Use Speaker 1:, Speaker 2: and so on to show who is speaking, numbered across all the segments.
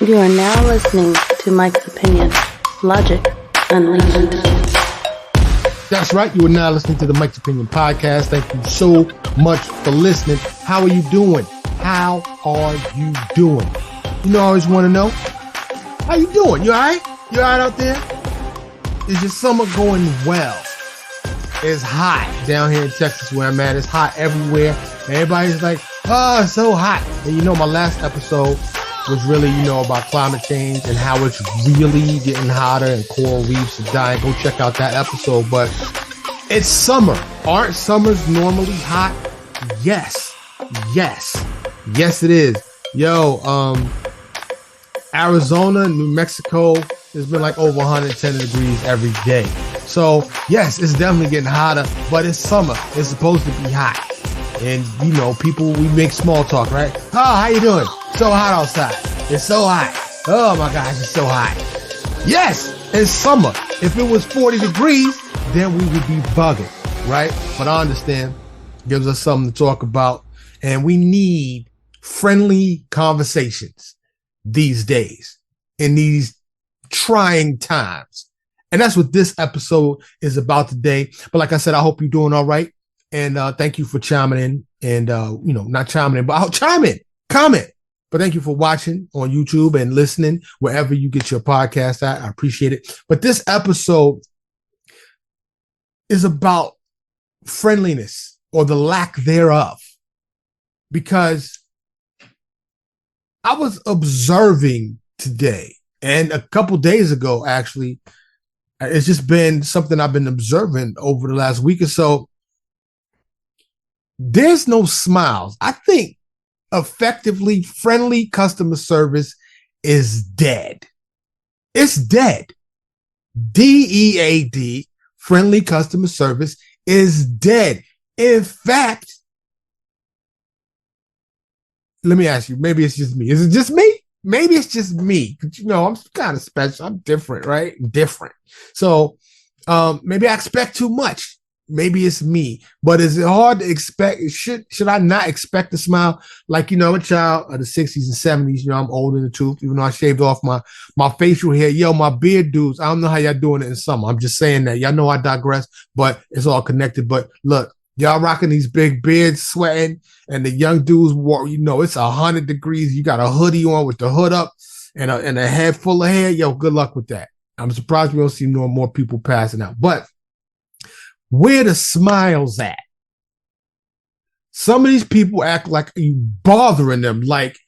Speaker 1: You are now listening to Mike's Opinion, Logic Unleashed.
Speaker 2: That's right. You are now listening to the Mike's Opinion podcast. Thank you so much for listening. How are you doing? How are you doing? You know, I always want to know. How you doing? You all right? You all right out there? Is your summer going well? It's hot down here in Texas where I'm at. It's hot everywhere. And everybody's like, oh, it's so hot. And you know, my last episode was really, about climate change and how it's really getting hotter and coral reefs are dying. Go check out that episode. But it's summer. Aren't summers normally hot? Yes. Yes, it is. Arizona, New Mexico, it's been like over 110 degrees every day. So, yes, it's definitely getting hotter, but it's summer. It's supposed to be hot. And, people, we make small talk, right? Oh, how you doing? So hot outside. It's so hot. Oh, my gosh, it's so hot. Yes, it's summer. If it was 40 degrees, then we would be bugging, right? But I understand. Gives us something to talk about. And we need friendly conversations these days in these trying times. And that's what this episode is about today. But like I said, I hope you're doing all right. And thank you for chiming in and, not chiming in, but I'll chime in, comment. But thank you for watching on YouTube and listening wherever you get your podcast at. I appreciate it. But this episode is about friendliness or the lack thereof, because I was observing today and a couple days ago, actually, it's just been something I've been observing over the last week or so. There's no smiles. I think effectively friendly customer service is dead. It's dead. DEAD, friendly customer service is dead. In fact, let me ask you, maybe it's just me. Is it just me? Maybe it's just me. I'm kind of special. I'm different, right? Different. So maybe I expect too much. Maybe it's me, but is it hard to expect? Should I not expect a smile? Like, I'm a child of the 60s and 70s. I'm old in the tooth, even though I shaved off my facial hair. My beard dudes, I don't know how y'all doing it in summer. I'm just saying that. Y'all know I digress, but it's all connected. But look, y'all rocking these big beards, sweating, and the young dudes, it's 100 degrees. You got a hoodie on with the hood up and a head full of hair. Good luck with that. I'm surprised we don't see more people passing out. But where the smiles at? Some of these people act like you bothering them. Like,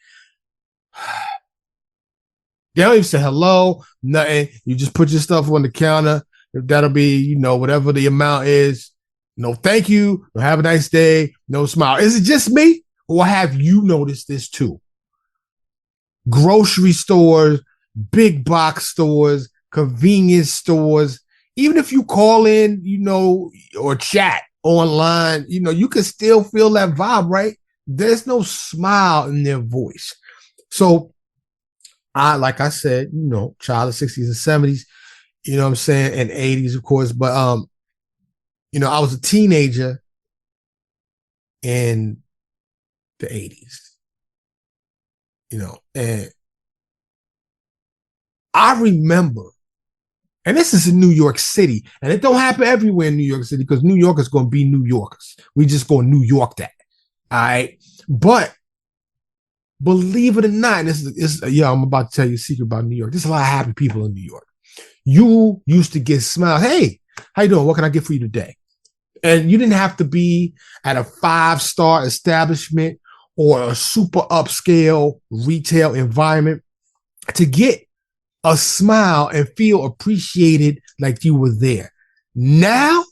Speaker 2: they don't even say hello, nothing. You just put your stuff on the counter. That'll be, whatever the amount is. No, thank you. Have a nice day. No smile. Is it just me? Or have you noticed this too? Grocery stores, big box stores, convenience stores. Even if you call in, or chat online, you can still feel that vibe, right? There's no smile in their voice. So like I said, child of 60s and 70s, what I'm saying, and 80s, of course. But, I was a teenager in the 80s, and I remember. And this is in New York City. And it don't happen everywhere in New York City because New Yorkers going to be New Yorkers. We just going to New York that. All right. But believe it or not, I'm about to tell you a secret about New York. There's a lot of happy people in New York. You used to get smiles. Hey, how you doing? What can I get for you today? And you didn't have to be at a 5-star establishment or a super upscale retail environment to get a smile and feel appreciated like you were there. Now,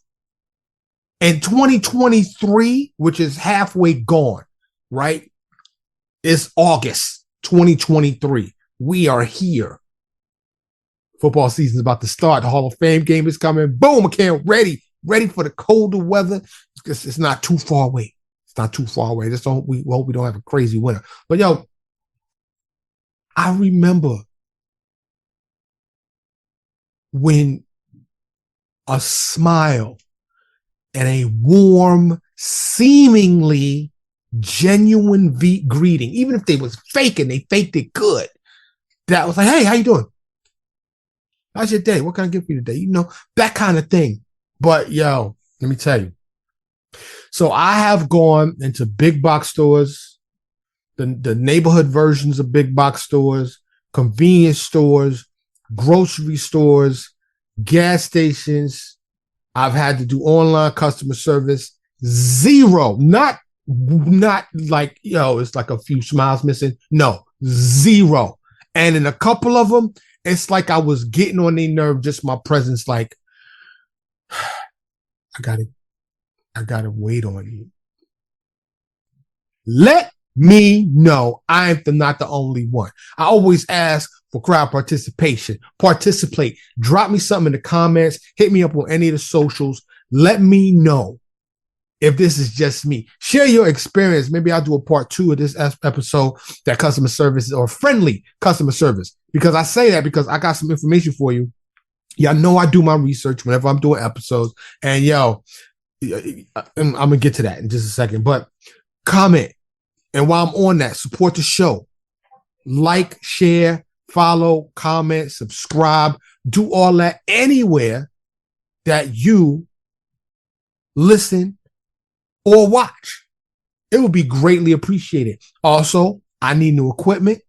Speaker 2: in 2023, which is halfway gone, right? It's August 2023. We are here. Football season is about to start. The Hall of Fame game is coming. Boom, I can't ready for the colder weather. It's not too far away. It's not too far away. Just hope we don't have a crazy winter. But I remember when a smile and a warm, seemingly genuine greeting, even if they was faking, they faked it good, that was like, hey, how you doing? How's your day? What can I get for you today? That kind of thing. But yo, let me tell you. So I have gone into big box stores, the neighborhood versions of big box stores, convenience stores, grocery stores, gas stations. I've had to do online customer service. Zero. Not like, it's like a few smiles missing. No, zero. And in a couple of them, it's like I was getting on their nerve, just my presence, like, I gotta wait on you. Let me know I'm not the only one. I always ask for crowd participation. Participate. Drop me something in the comments. Hit me up on any of the socials. Let me know if this is just me. Share your experience. Maybe I'll do a part 2 of this episode, that customer service or friendly customer service. Because I say that because I got some information for you. Y'all know I do my research whenever I'm doing episodes. And I'm going to get to that in just a second. But comment. And while I'm on that, support the show. Like, share, follow, comment, subscribe. Do all that anywhere that you listen or watch. It would be greatly appreciated. Also, I need new equipment.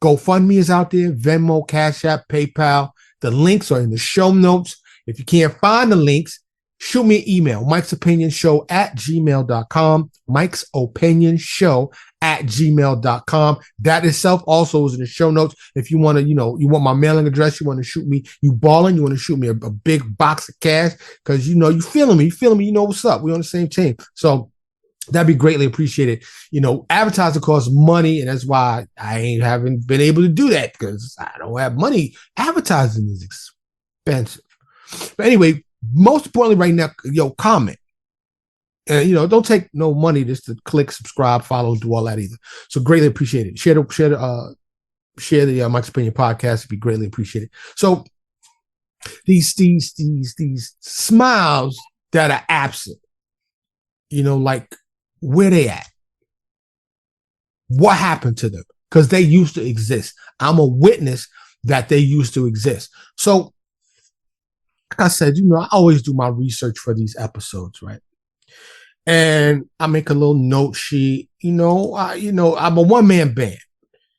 Speaker 2: GoFundMe is out there. Venmo, Cash App, PayPal. The links are in the show notes. If you can't find the links, shoot me an email, mikesopinionshow@gmail.com, mikesopinionshow@gmail.com. That itself also is in the show notes. If you want to, you want my mailing address, you want to shoot me, you balling, you want to shoot me a big box of cash because, you feeling me, you know what's up. We're on the same team. So that'd be greatly appreciated. Advertising costs money, and that's why I haven't been able to do that because I don't have money. Advertising is expensive. But anyway, most importantly right now, comment. And, don't take no money just to click, subscribe, follow, do all that either. So greatly appreciate it. Share the Mike's Opinion podcast. It'd be greatly appreciated. So these smiles that are absent, like where they at? What happened to them? Because they used to exist. I'm a witness that they used to exist. So like I said, I always do my research for these episodes, right? And I make a little note sheet. I'm a one-man band.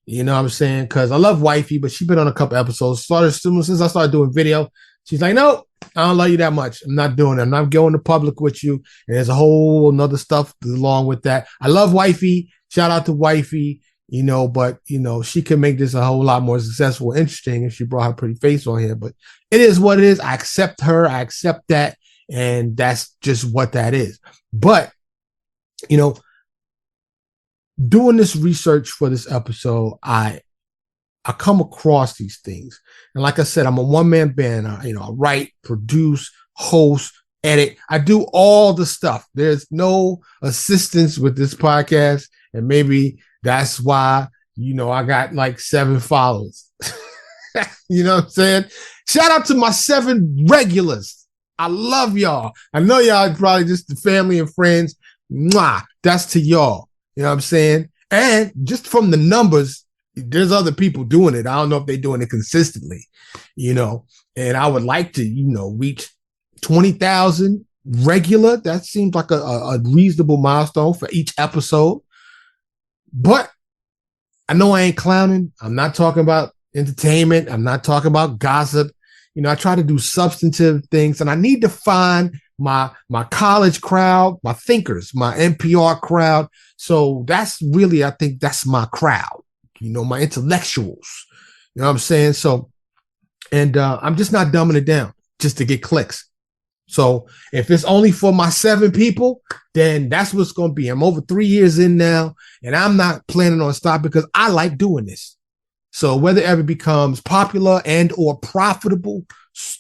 Speaker 2: You know what I'm saying? Because I love wifey, but she's been on a couple episodes. Since I started doing video, she's like, no, I don't love you that much. I'm not doing it. I'm not going to public with you. And there's a whole nother stuff along with that. I love wifey. Shout out to wifey. But she can make this a whole lot more successful and interesting if she brought her pretty face on here. But it is what it is. I accept her. I accept that. And that's just what that is. But, doing this research for this episode, I come across these things. And like I said, I'm a one-man band. I write, produce, host, edit. I do all the stuff. There's no assistance with this podcast. And maybe that's why, I got like 7 followers. You know what I'm saying? Shout out to my 7 regulars. I love y'all. I know y'all probably just the family and friends. Mwah. That's to y'all. You know what I'm saying? And just from the numbers, there's other people doing it. I don't know if they're doing it consistently, and I would like to, reach 20,000 regular. That seems like a reasonable milestone for each episode. But I know I ain't clowning. I'm not talking about entertainment. I'm not talking about gossip. I try to do substantive things, and I need to find my college crowd, my thinkers, my NPR crowd. So that's really, I think that's my crowd, my intellectuals. You know what I'm saying? So, and I'm just not dumbing it down just to get clicks. So if it's only for my 7 people, then that's what it's going to be. I'm over 3 years in now, and I'm not planning on stopping because I like doing this. So whether it ever becomes popular and or profitable,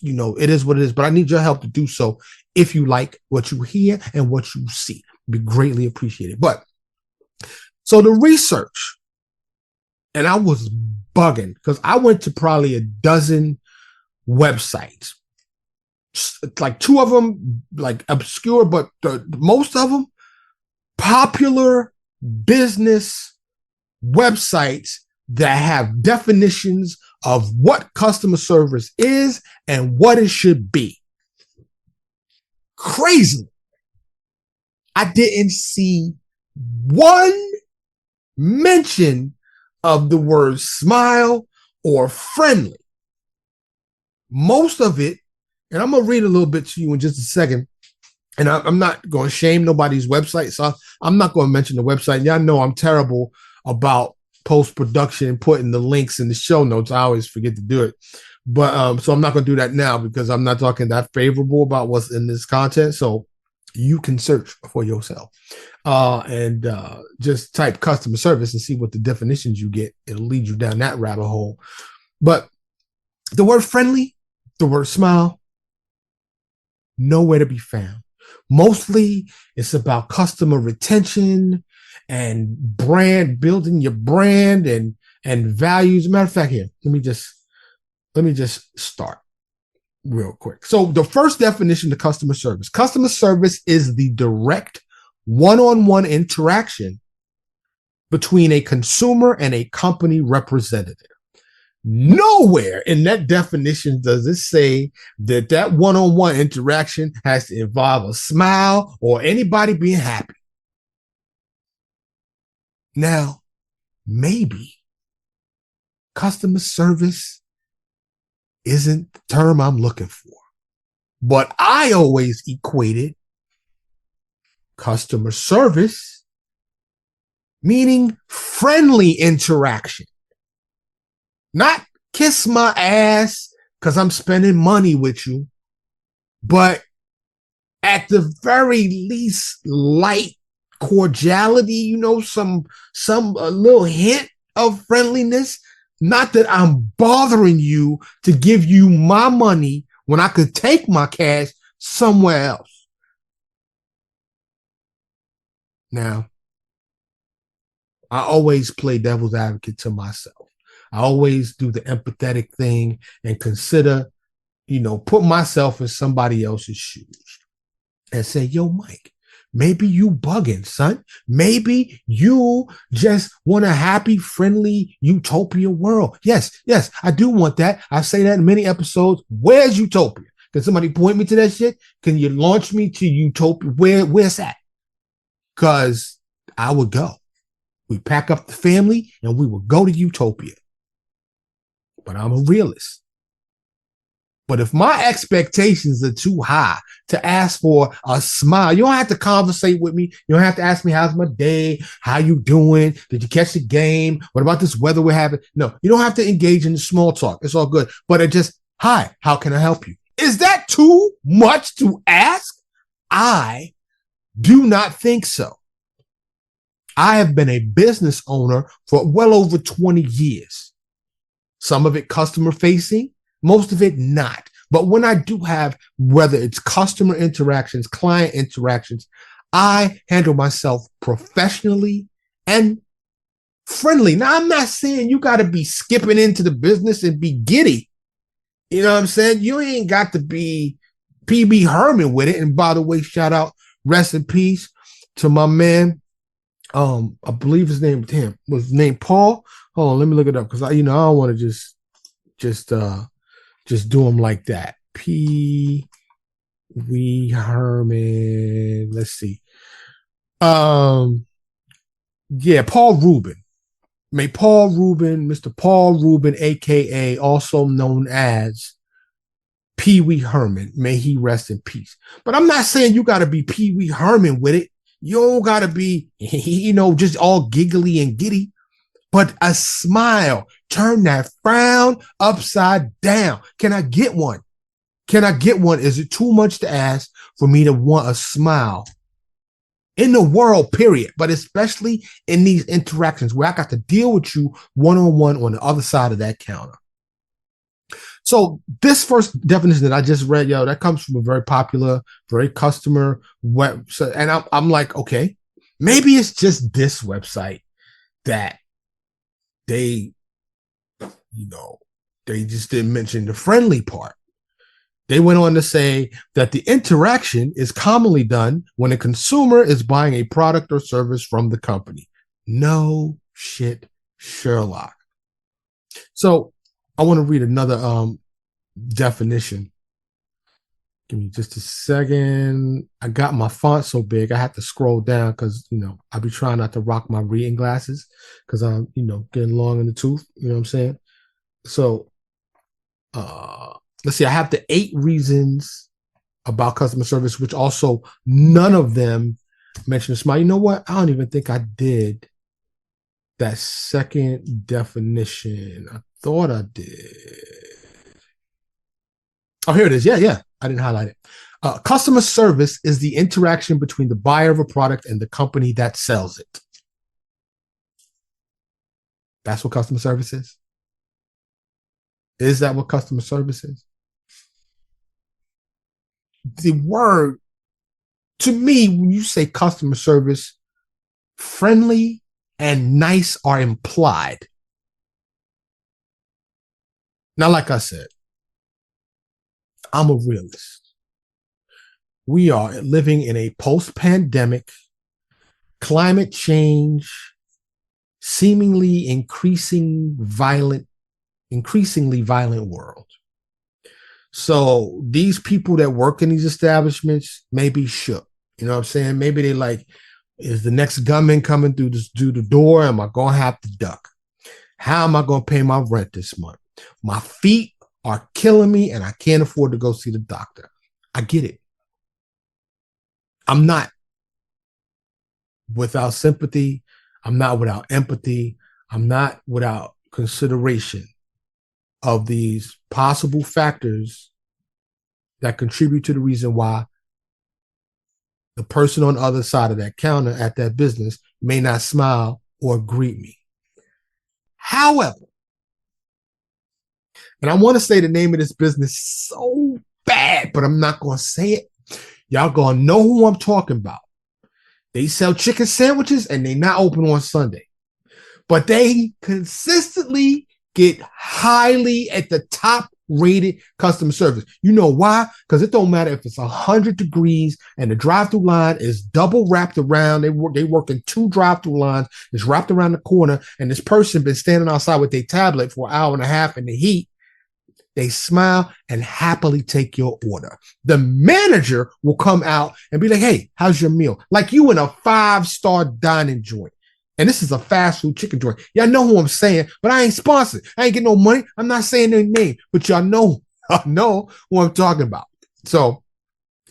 Speaker 2: it is what it is. But I need your help to do so if you like what you hear and what you see. It'd be greatly appreciated. But so the research, and I was bugging because I went to probably a dozen websites. Like 2 of them, like obscure, but most of them popular business websites that have definitions of what customer service is and what it should be. Crazy. I didn't see one mention of the word smile or friendly. Most of it, and I'm going to read a little bit to you in just a second, and I'm not going to shame nobody's website, so I'm not going to mention the website. Y'all know I'm terrible about post-production and putting the links in the show notes. I always forget to do it. But so I'm not going to do that now because I'm not talking that favorable about what's in this content. So you can search for yourself and just type customer service and see what the definitions you get. It'll lead you down that rabbit hole. But the word friendly, the word smile, nowhere to be found. Mostly it's about customer retention and brand, building your brand and values. Matter of fact, here, let me just start real quick. So the first definition of customer service. Customer service is the direct one-on-one interaction between a consumer and a company representative. Nowhere in that definition does it say that one-on-one interaction has to involve a smile or anybody being happy. Now, maybe customer service isn't the term I'm looking for, but I always equated customer service meaning friendly interaction. Not kiss my ass because I'm spending money with you, but at the very least, light cordiality, some a little hint of friendliness. Not that I'm bothering you to give you my money when I could take my cash somewhere else. Now, I always play devil's advocate to myself. I always do the empathetic thing and consider, put myself in somebody else's shoes and say, yo, Mike, maybe you bugging, son. Maybe you just want a happy, friendly utopia world. Yes, I do want that. I say that in many episodes. Where's utopia? Can somebody point me to that shit? Can you launch me to utopia? Where's that? Because I would go. We pack up the family and we would go to utopia. But I'm a realist. But if my expectations are too high to ask for a smile, you don't have to conversate with me. You don't have to ask me, how's my day? How you doing? Did you catch the game? What about this weather we're having? No, you don't have to engage in the small talk. It's all good. But it just, hi, how can I help you? Is that too much to ask? I do not think so. I have been a business owner for well over 20 years. Some of it customer facing, most of it not. But when I do have, whether it's customer interactions, client interactions, I handle myself professionally and friendly. Now, I'm not saying you got to be skipping into the business and be giddy. You know what I'm saying? You ain't got to be PB Herman with it. And by the way, shout out, rest in peace to my man. I believe his name was named Paul. Hold on, let me look it up because I don't want to just do him like that. P. V. Herman. Let's see. Yeah, Paul Rubin. Mr. Paul Rubin, aka also known as Pee Wee Herman. May he rest in peace. But I'm not saying you got to be Pee Wee Herman with it. You don't got to be, just all giggly and giddy. But a smile, turn that frown upside down. Can I get one? Is it too much to ask for me to want a smile? In the world, period, but especially in these interactions where I got to deal with you one-on-one on the other side of that counter. So this first definition that I just read, that comes from a very popular, very customer website. And I'm like, okay, maybe it's just this website that they just didn't mention the friendly part. They went on to say that the interaction is commonly done when a consumer is buying a product or service from the company. No shit, Sherlock. So I want to read another definition. Give me just a second. I got my font so big I had to scroll down because I be trying not to rock my reading glasses because I'm getting long in the tooth. You know what I'm saying? So let's see. I have the 8 reasons about customer service, which also none of them mention a smile. You know what? I don't even think I did that second definition. I thought I did. Oh, here it is. Yeah. I didn't highlight it. Customer service is the interaction between the buyer of a product and the company that sells it. That's what customer service is. Is that what customer service is? The word, to me, when you say customer service, friendly and nice are implied. Now, like I said, I'm a realist. We are living in a post-pandemic, climate change, seemingly increasingly violent world. So these people that work in these establishments may be shook. You know what I'm saying? Maybe they like, is the next gunman coming through the door? Am I going to have to duck? How am I going to pay my rent this month? My feet are killing me and I can't afford to go see the doctor. I get it. I'm not without sympathy. I'm not without empathy. I'm not without consideration of these possible factors that contribute to the reason why the person on the other side of that counter at that business may not smile or greet me. However, and I want to say the name of this business so bad, but I'm not going to say it. Y'all going to know who I'm talking about. They sell chicken sandwiches and they not open on Sunday. But they consistently get highly at the top rated customer service. You know why? Because it don't matter if it's 100 degrees and the drive-through line is double wrapped around. They work in 2 drive-through lines. It's wrapped around the corner, and this person been standing outside with their tablet for an hour and a half in the heat. They smile and happily take your order. The manager will come out and be like, hey, how's your meal? Like you in a 5-star dining joint. And this is a fast food chicken joint. Y'all know who I'm saying, but I ain't sponsored. I ain't getting no money. I'm not saying their name, but y'all know who I'm talking about. So,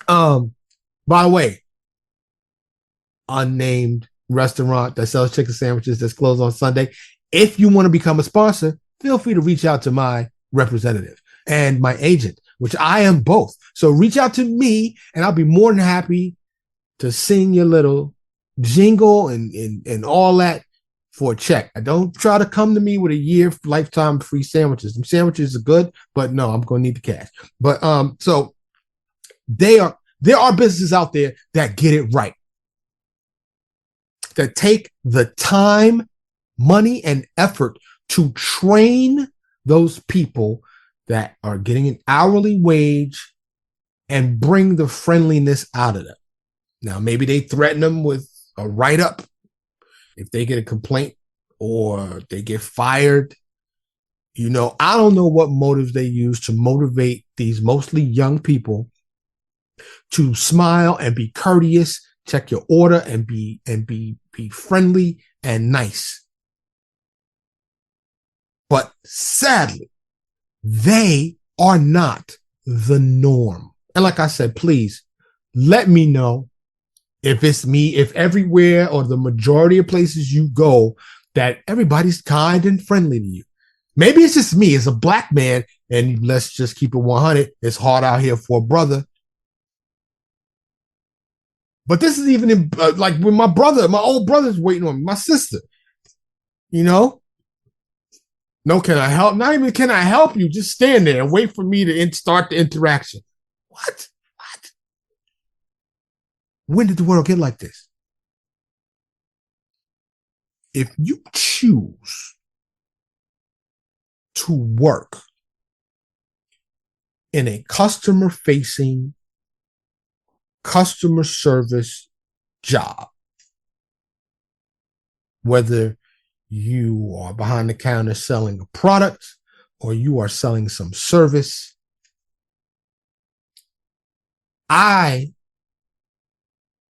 Speaker 2: by the way, unnamed restaurant that sells chicken sandwiches that's closed on Sunday. If you want to become a sponsor, feel free to reach out to my representative and my agent, which I am both. So reach out to me and I'll be more than happy to sing your little jingle and all that for a check. I don't try to come to me with a year lifetime free sandwiches. Them sandwiches are good, but no, I'm going to need the cash. But so there are businesses out there that get it right, that take the time, money, and effort to train those people that are getting an hourly wage and bring the friendliness out of them. Now, maybe they threaten them with a write-up if they get a complaint or they get fired. I don't know what motives they use to motivate these mostly young people to smile and be courteous, check your order, and be friendly and nice. But sadly, they are not the norm. And like I said, please let me know if it's me, if everywhere or the majority of places you go that everybody's kind and friendly to you. Maybe it's just me as a black man, and let's just keep it 100. It's hard out here for a brother. But this is even in, like when my old brother's waiting on me, my sister, No, can I help? Not even can I help you. Just stand there and wait for me to start the interaction. What? When did the world get like this? If you choose to work in a customer-facing, customer service job, whether you are behind the counter selling a product, or you are selling some service,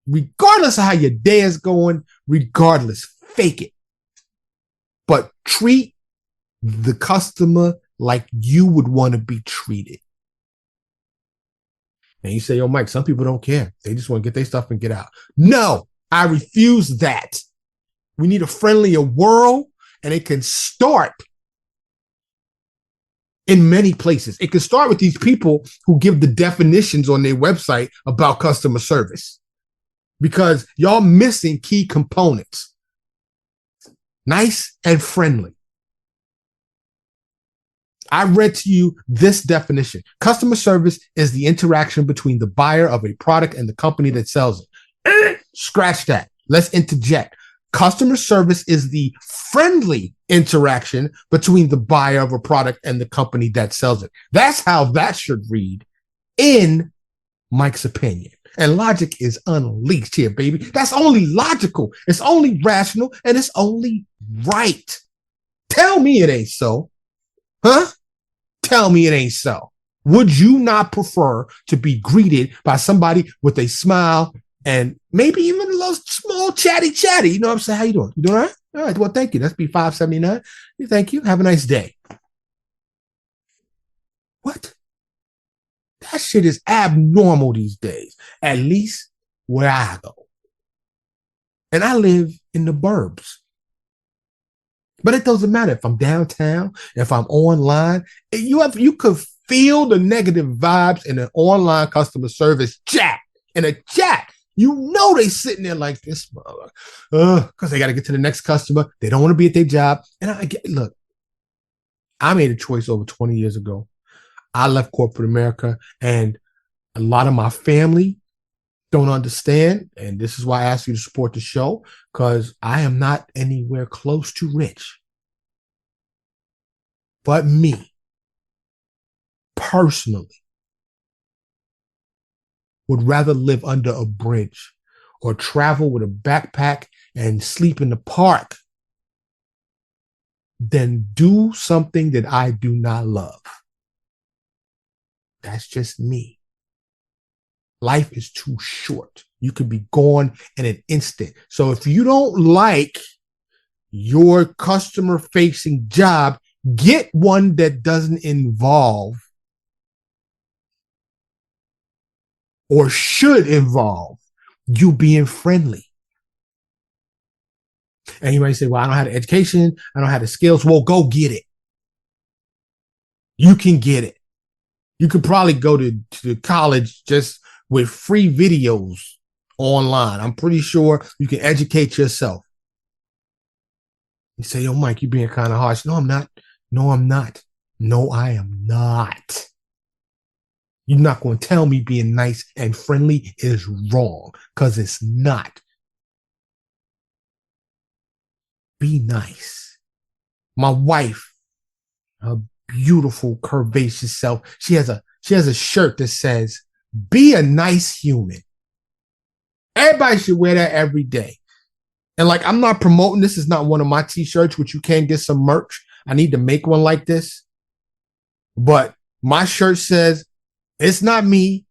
Speaker 2: regardless of how your day is going, regardless, fake it. But treat the customer like you would want to be treated. And you say, yo, Mike, some people don't care. They just want to get their stuff and get out. No, I refuse that. We need a friendlier world, and it can start in many places. It can start with these people who give the definitions on their website about customer service, because y'all missing key components. Nice and friendly. I read to you this definition. Customer service is the interaction between the buyer of a product and the company that sells it. Scratch that. Let's interject. Customer service is the friendly interaction between the buyer of a product and the company that sells it. That's how that should read in Mike's opinion. And logic is unleashed here, baby. That's only logical. It's only rational, and it's only right. Tell me it ain't so. Huh? Tell me it ain't so. Would you not prefer to be greeted by somebody with a smile and maybe even a little small chatty? You know what I'm saying? How you doing? You doing all right? All right. Well, thank you. That's B579. Thank you. Have a nice day. What? That shit is abnormal these days, at least where I go. And I live in the burbs. But it doesn't matter if I'm downtown, if I'm online. You could feel the negative vibes in an online customer service chat. In a chat, you know they sitting there like this, because they got to get to the next customer. They don't want to be at their job. And look, I made a choice over 20 years ago. I left corporate America, and a lot of my family don't understand. And this is why I ask you to support the show, because I am not anywhere close to rich. But me, personally, would rather live under a bridge or travel with a backpack and sleep in the park than do something that I do not love. That's just me. Life is too short. You could be gone in an instant. So if you don't like your customer-facing job, get one that doesn't involve or should involve you being friendly. And you might say, well, I don't have the education. I don't have the skills. Well, go get it. You can get it. You could probably go to college just with free videos online. I'm pretty sure you can educate yourself. You say, yo, Mike, you're being kind of harsh. No, I'm not. No, I'm not. No, I am not. You're not going to tell me being nice and friendly is wrong, because it's not. Be nice. My wife, her beautiful, curvaceous self, she has a shirt that says, be a nice human. Everybody should wear that every day. And like, I'm not promoting, this is not one of my t-shirts, which you can get some merch. I need to make one like this. But my shirt says, it's not me,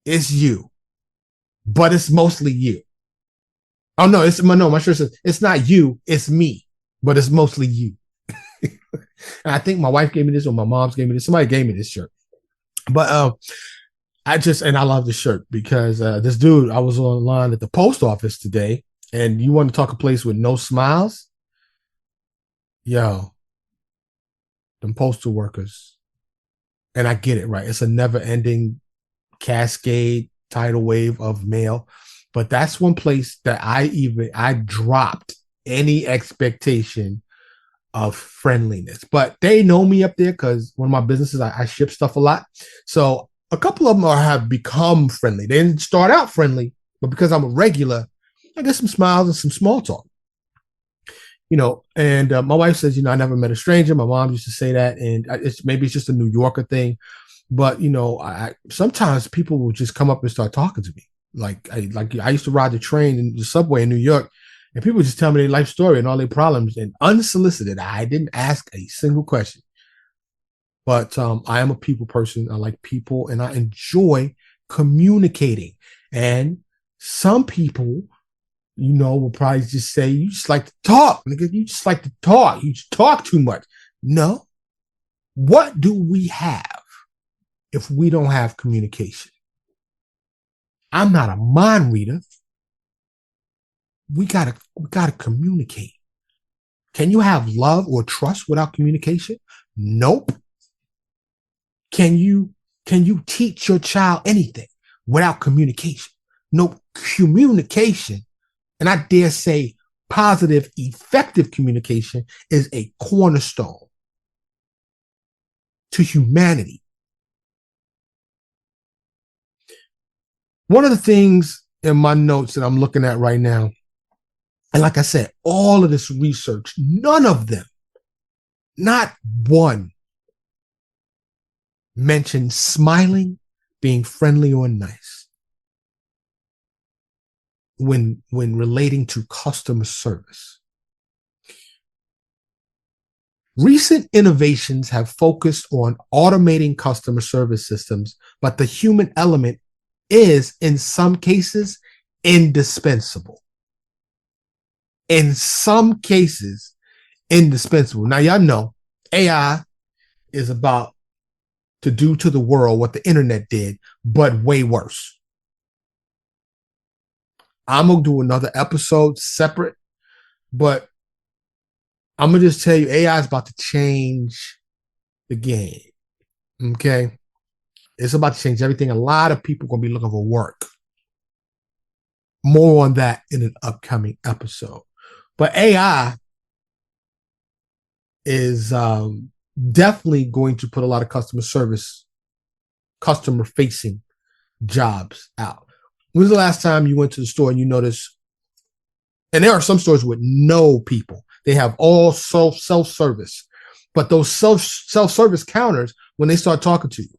Speaker 2: it's you. But it's mostly you. Oh, no, my shirt says, it's not you, it's me. But it's mostly you. And I think my wife gave me this, or my mom's gave me this. Somebody gave me this shirt. But I love the shirt because this dude, I was online at the post office today, and you want to talk a place with no smiles? Yo, them postal workers. And I get it, right? It's a never-ending cascade, tidal wave of mail. But that's one place that I dropped any expectation of friendliness. But they know me up there because one of my businesses, I ship stuff a lot. So a couple of them have become friendly. They didn't start out friendly, but because I'm a regular, I get some smiles and some small talk. You know, and my wife says, you know, I never met a stranger. My mom used to say that, and maybe it's just a New Yorker thing. But, you know, I sometimes people will just come up and start talking to me. I used to ride the train in the subway in New York, And people just tell me their life story and all their problems and unsolicited. I didn't ask a single question. But I am a people person. I like people and I enjoy communicating. And some people, will probably just say, you just like to talk. Nigga, you just like to talk. You just talk too much. No. What do we have if we don't have communication? I'm not a mind reader. We gotta communicate. Can you have love or trust without communication? Nope. Can you teach your child anything without communication? No. Communication, and I dare say positive, effective communication is a cornerstone to humanity. One of the things in my notes that I'm looking at right now, and like I said, all of this research, none of them, not one, mentioned smiling, being friendly or nice when relating to customer service. Recent innovations have focused on automating customer service systems, but the human element is, in some cases, indispensable. In some cases, indispensable. Now, y'all know AI is about to do to the world what the internet did, but way worse. I'm going to do another episode separate, but I'm going to just tell you AI is about to change the game. Okay? It's about to change everything. A lot of people are going to be looking for work. More on that in an upcoming episode. But AI is definitely going to put a lot of customer facing jobs out. When was the last time you went to the store and you noticed, and there are some stores with no people, they have all self-service, but those self-service counters, when they start talking to you,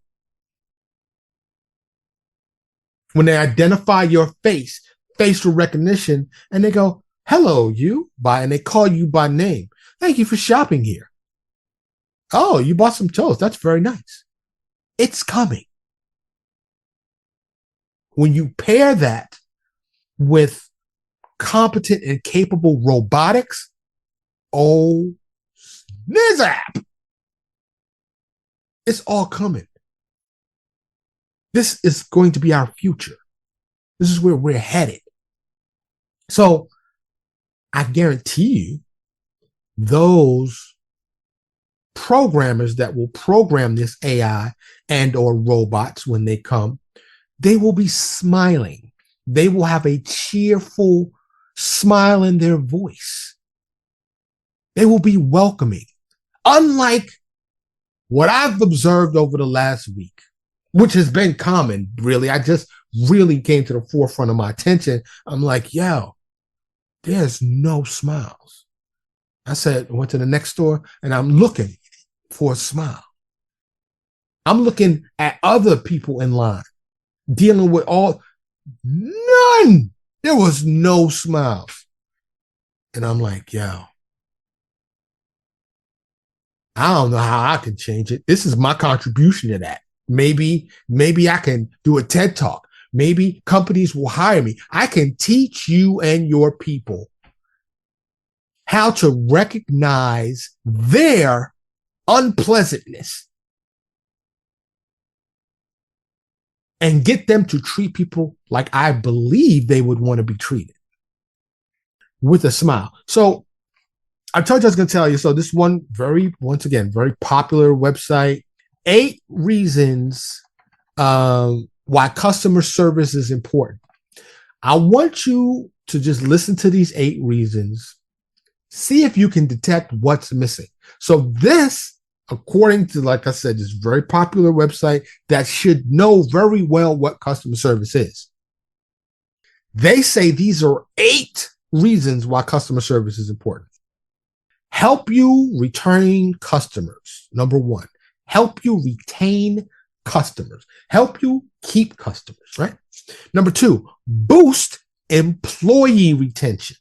Speaker 2: when they identify your face, facial recognition, and they go, hello, and they call you by name. Thank you for shopping here. Oh, you bought some toast. That's very nice. It's coming. When you pair that with competent and capable robotics, oh, snizap! It's all coming. This is going to be our future. This is where we're headed. So I guarantee you, those programmers that will program this AI and or robots when they come, they will be smiling. They will have a cheerful smile in their voice. They will be welcoming. Unlike what I've observed over the last week, which has been common, really. I just really came to the forefront of my attention. I'm like, yo, there's no smiles. I went to the next store and I'm looking for a smile. I'm looking at other people in line, dealing with none. There was no smiles. And I'm like, yo, I don't know how I can change it. This is my contribution to that. Maybe I can do a TED Talk. Maybe companies will hire me. I can teach you and your people how to recognize their unpleasantness and get them to treat people like I believe they would want to be treated, with a smile. So I told you I was going to tell you. So this once again, very popular website, 8 reasons why customer service is important. I want you to just listen to these 8 reasons, see if you can detect what's missing. So this, according to, like I said, this very popular website that should know very well what customer service is, they say these are 8 reasons why customer service is important. Help you retain customers. Number 1. Help you retain customers. Help you keep customers, right? Number 2, boost employee retention.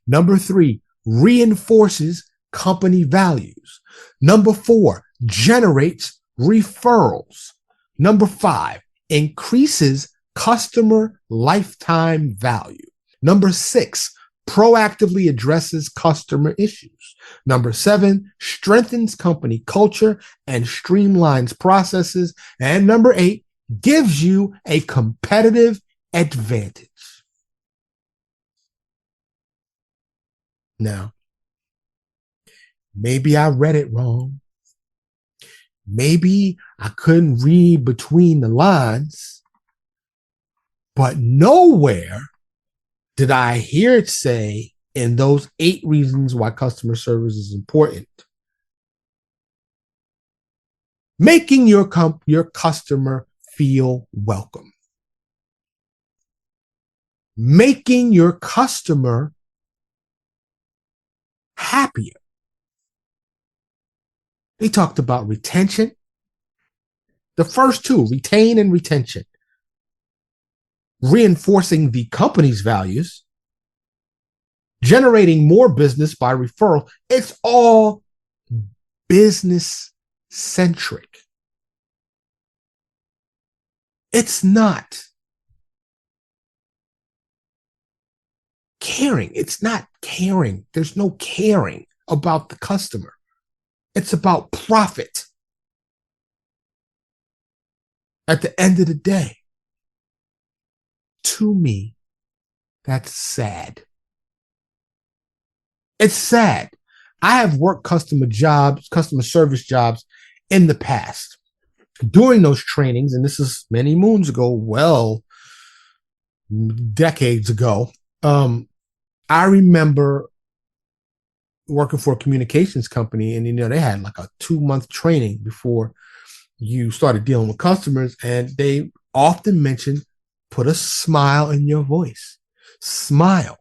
Speaker 2: Number 3, reinforces company values. Number 4, generates referrals. Number 5, increases customer lifetime value. Number 6, proactively addresses customer issues. Number 7, strengthens company culture and streamlines processes. And number 8, gives you a competitive advantage. Now, maybe I read it wrong. Maybe I couldn't read between the lines, but nowhere did I hear it say in those 8 reasons why customer service is important, making your customer feel welcome, making your customer happier. They talked about retention. The first 2, retain and retention, reinforcing the company's values, generating more business by referral. It's all business centric. It's not caring. It's not caring. There's no caring about the customer. It's about profit. At the end of the day, to me, that's sad. It's sad. I have worked customer service jobs in the past. During those trainings, and this is many moons ago, well, decades ago, I remember working for a communications company, and they had like a 2-month training before you started dealing with customers, and they often mentioned put a smile in your voice. Smile.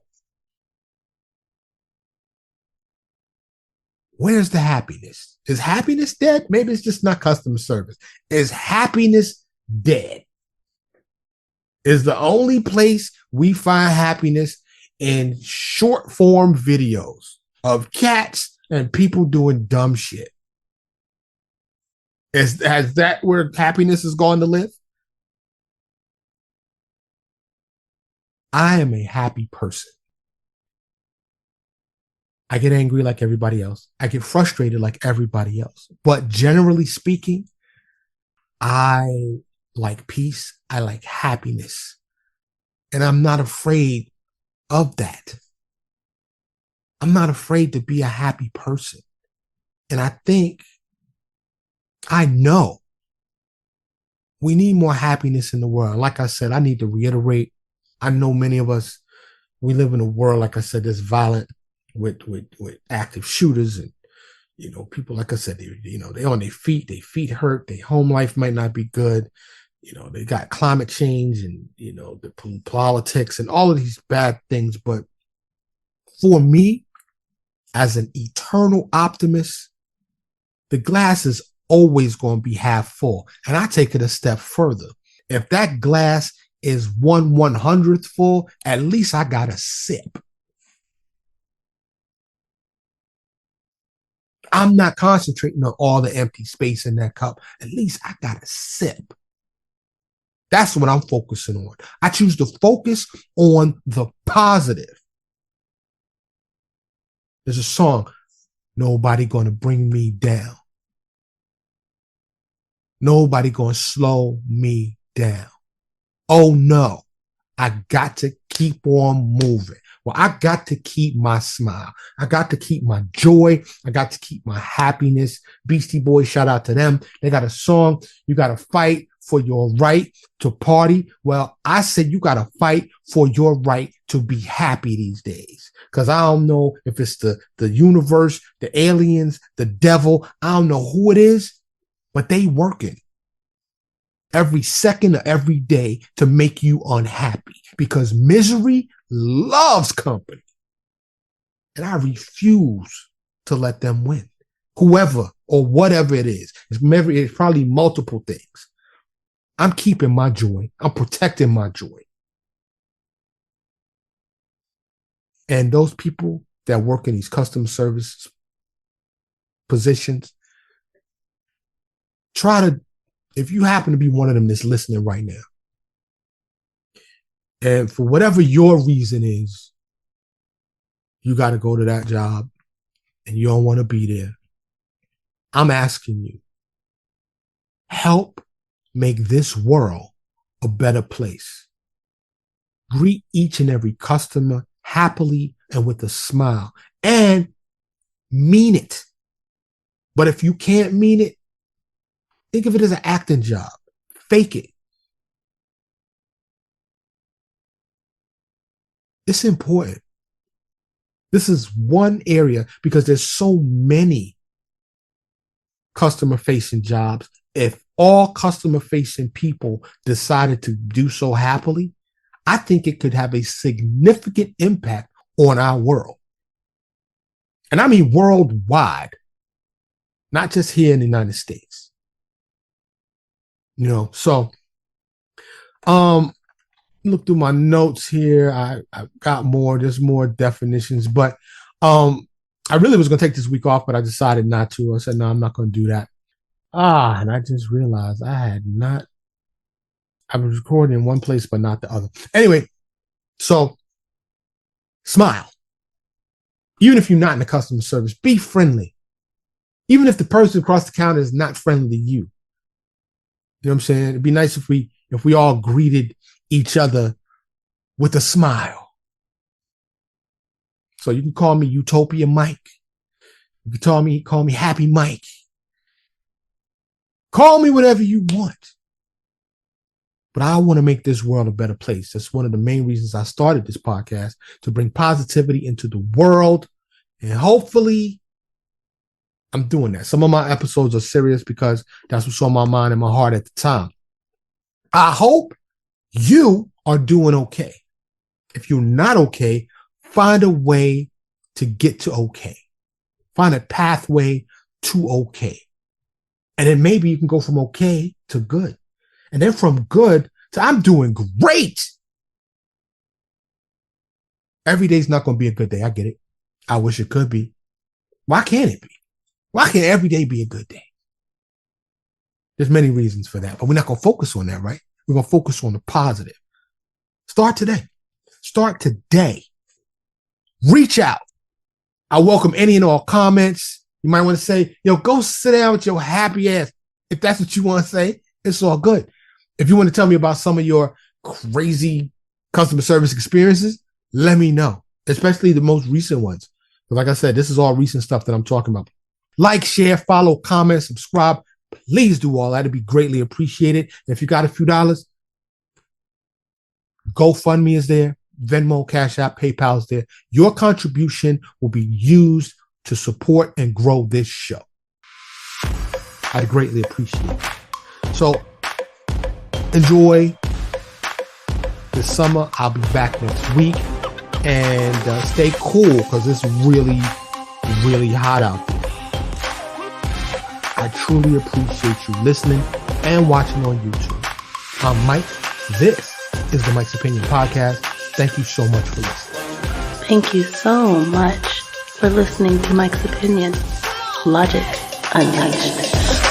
Speaker 2: Where's the happiness? Is happiness dead? Maybe it's just not customer service. Is happiness dead? Is the only place we find happiness in short form videos of cats and people doing dumb shit? Has that where happiness is going to live? I am a happy person. I get angry like everybody else. I get frustrated like everybody else. But generally speaking, I like peace. I like happiness. And I'm not afraid of that. I'm not afraid to be a happy person. And I know we need more happiness in the world. Like I said, I need to reiterate, I know many of us, we live in a world, like I said, that's violent with active shooters and, people, like I said, they on their feet hurt, their home life might not be good. They got climate change and, the politics and all of these bad things. But for me, as an eternal optimist, the glass is always going to be half full. And I take it a step further. If that glass is 1/100th full, at least I got a sip. I'm not concentrating on all the empty space in that cup. At least I got a sip. That's what I'm focusing on. I choose to focus on the positive. There's a song, Nobody Gonna Bring Me Down. Nobody gonna slow me down. Oh no, I got to keep on moving. Well, I got to keep my smile. I got to keep my joy. I got to keep my happiness. Beastie Boys, shout out to them. They got a song, you got to fight for your right to party. Well, I said you got to fight for your right to be happy these days. Because I don't know if it's the universe, the aliens, the devil. I don't know who it is, but they working every second of every day to make you unhappy, because misery loves company. And I refuse to let them win. Whoever or whatever it is. It's probably multiple things. I'm keeping my joy. I'm protecting my joy. And those people that work in these customer service positions, if you happen to be one of them that's listening right now, and for whatever your reason is, you got to go to that job and you don't want to be there, I'm asking you, help make this world a better place. Greet each and every customer happily and with a smile, and mean it. But if you can't mean it, think of it as an acting job. Fake it. It's important. This is one area, because there's so many customer-facing jobs. If all customer-facing people decided to do so happily, I think it could have a significant impact on our world. And I mean worldwide, not just here in the United States. So look through my notes here. I got more. There's more definitions, but I really was going to take this week off, but I decided not to. I said, no, I'm not going to do that. And I just realized I was recording in one place, but not the other. Anyway, so smile. Even if you're not in the customer service, be friendly. Even if the person across the counter is not friendly to you. You know what I'm saying? It'd be nice if we all greeted each other with a smile. So you can call me Utopia Mike. You can call me Happy Mike. Call me whatever you want. But I want to make this world a better place. That's one of the main reasons I started this podcast, to bring positivity into the world. And hopefully I'm doing that. Some of my episodes are serious because that's what's on my mind and my heart at the time. I hope you are doing okay. If you're not okay, find a way to get to okay. Find a pathway to okay. And then maybe you can go from okay to good. And then from good to I'm doing great. Every day's not going to be a good day. I get it. I wish it could be. Why can't it be? Why can't every day be a good day? There's many reasons for that, but we're not going to focus on that, right? We're going to focus on the positive. Start today. Start today. Reach out. I welcome any and all comments. You might want to say, go sit down with your happy ass. If that's what you want to say, it's all good. If you want to tell me about some of your crazy customer service experiences, let me know, especially the most recent ones. But like I said, this is all recent stuff that I'm talking about. Like, share, follow, comment, subscribe. Please do all that. It'd be greatly appreciated. And if you got a few dollars, GoFundMe is there. Venmo, Cash App, PayPal is there. Your contribution will be used to support and grow this show. I'd greatly appreciate it. So enjoy this summer. I'll be back next week. And stay cool, because it's really, really hot out there. I truly appreciate you listening and watching on YouTube. I'm Mike. This is the Mike's Opinion Podcast. Thank you so much for listening.
Speaker 1: Thank you so much for listening to Mike's Opinion. Logic Unleashed.